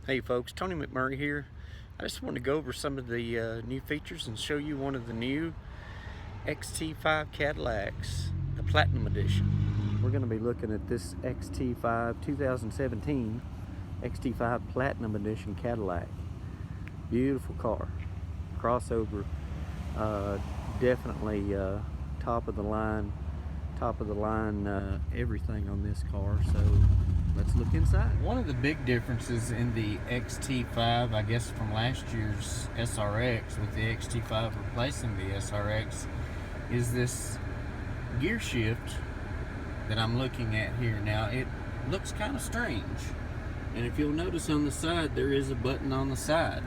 Hey folks, Tony McMurray here. I just want to go over some of the new features and show you one of the new XT5 Cadillacs, the Platinum Edition. We're going to be looking at this XT5 2017 XT5 Platinum Edition Cadillac. Beautiful car, crossover, definitely top of the line everything on this car. So let's look inside. One of the big differences in the XT5, I guess from last year's SRX, with the XT5 replacing the SRX, is this gear shift that I'm looking at here. Now it looks kind of strange, and if you'll notice on the side, there is a button on the side.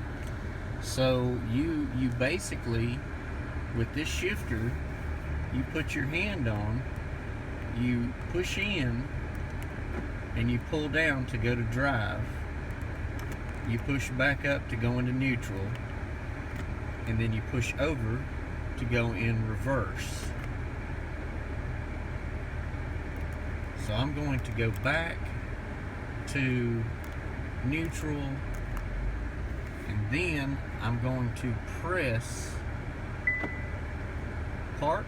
So you basically, with this shifter, you put your hand on, you push in, and you pull down to go to drive. You push back up to go into neutral, and then you push over to go in reverse. So I'm going to go back to neutral, and then I'm going to press park,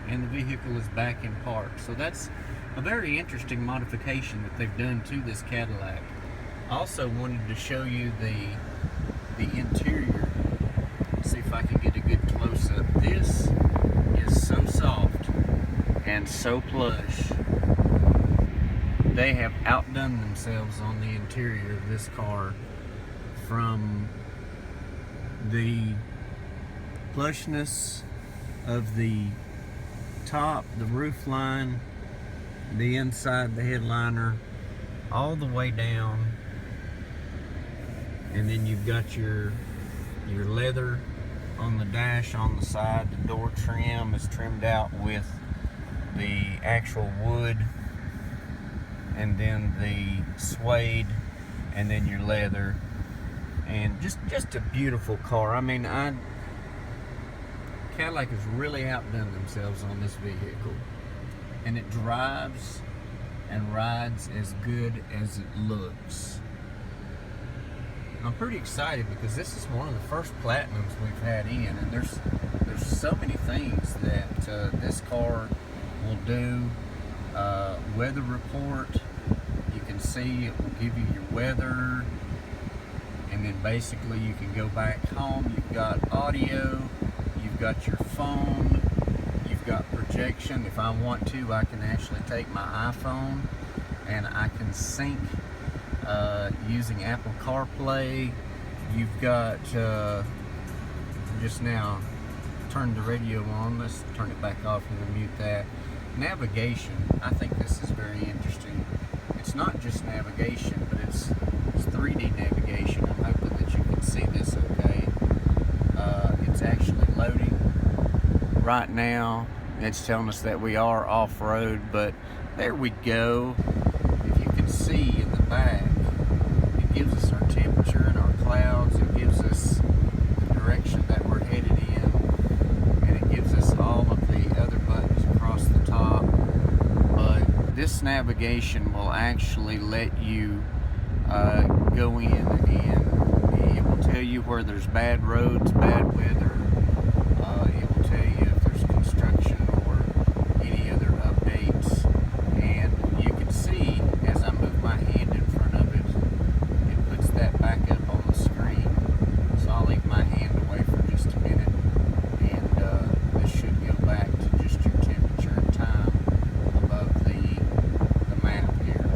and the vehicle is back in park. So that's a very interesting modification that they've done to this Cadillac. I also wanted to show you the interior. See if I can get a good close-up. This is so soft and so plush. They have outdone themselves on the interior of this car, from the plushness of the top, the roof line, the inside, the headliner, all the way down. And then you've got your leather on the dash, on the side. The door trim is trimmed out with the actual wood, and then the suede, and then your leather. And just a beautiful car. I mean, Cadillac has really outdone themselves on this vehicle, and it drives and rides as good as it looks. I'm pretty excited because this is one of the first Platinums we've had in, and there's so many things that this car will do. Weather report, you can see it will give you your weather, and then basically you can go back home. You've got audio, you've got your phone, you've got projection. If I want to, I can actually take my iPhone and I can sync using Apple CarPlay. You've got, just now turned the radio on. Let's turn it back off and we'll mute that. Navigation, I think this is very interesting. It's not just navigation, but it's 3D navigation. I'm hoping that you can see this okay. It's actually loading right now. It's telling us that we are off-road, but there we go. If you can see in the back, it gives us our temperature and our clouds. It gives us the direction that we're headed in, and it gives us all of the other buttons across the top. But this navigation will actually let you go in, and it will tell you where there's bad roads, bad weather. It will tell you if there's construction or any other updates. And you can see as I move my hand in front of it, it puts that back up on the screen. So I'll leave my hand away for just a minute, and this should go back to just your temperature and time above the map here.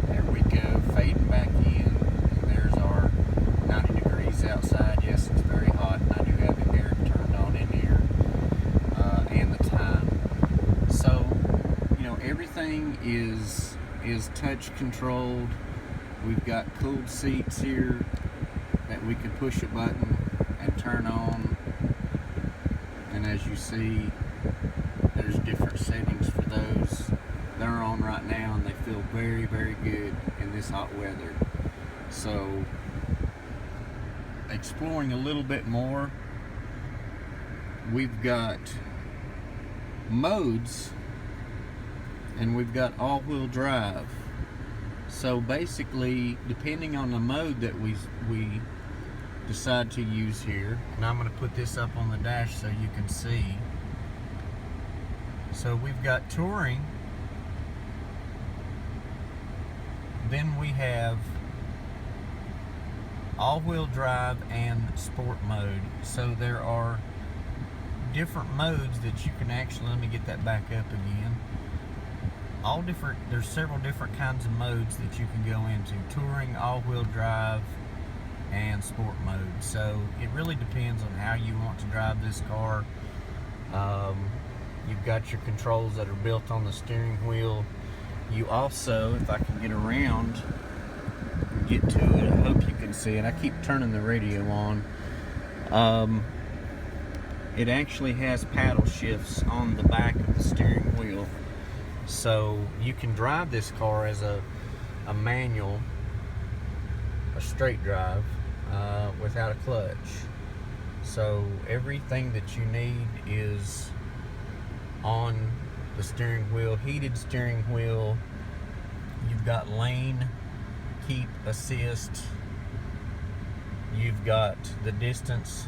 There we go, fading back in, and there's our 90 degrees outside. Yes, it's very hot, and I do have the air turned on in here, and the time. So, you know, everything is touch controlled. We've got cooled seats here that we can push a button and turn on, and as you see, there's different settings for those. They're on right now, and they feel very, very good in this hot weather. So, exploring a little bit more, we've got modes, and we've got all-wheel drive. So basically, depending on the mode that we decide to use here, and I'm going to put this up on the dash so you can see. So we've got touring, then we have all-wheel drive and sport mode. So there are different modes that you can actually, let me get that back up again. There's several different kinds of modes that you can go into: touring, all-wheel drive, and sport mode. So it really depends on how you want to drive this car. You've got your controls that are built on the steering wheel. You also, if I can get around and get to it, I hope you can see it. I keep turning the radio on. It actually has paddle shifts on the back of the steering wheel. So you can drive this car as a manual, a straight drive, without a clutch. So everything that you need is on the steering wheel. Heated steering wheel. You've got lane keep assist. You've got the distance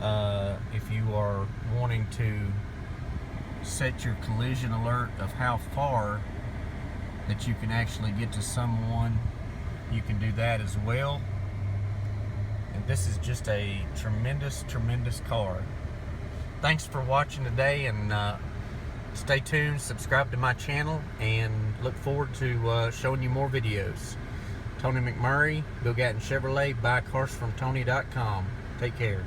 if you are wanting to set your collision alert of how far that you can actually get to someone. You can do that as well. And this is just a tremendous car. Thanks for watching today, and stay tuned, subscribe to my channel, and look forward to showing you more videos. Tony McMurray, Bill Gatton Chevrolet, buycarsfromtony.com. Take care.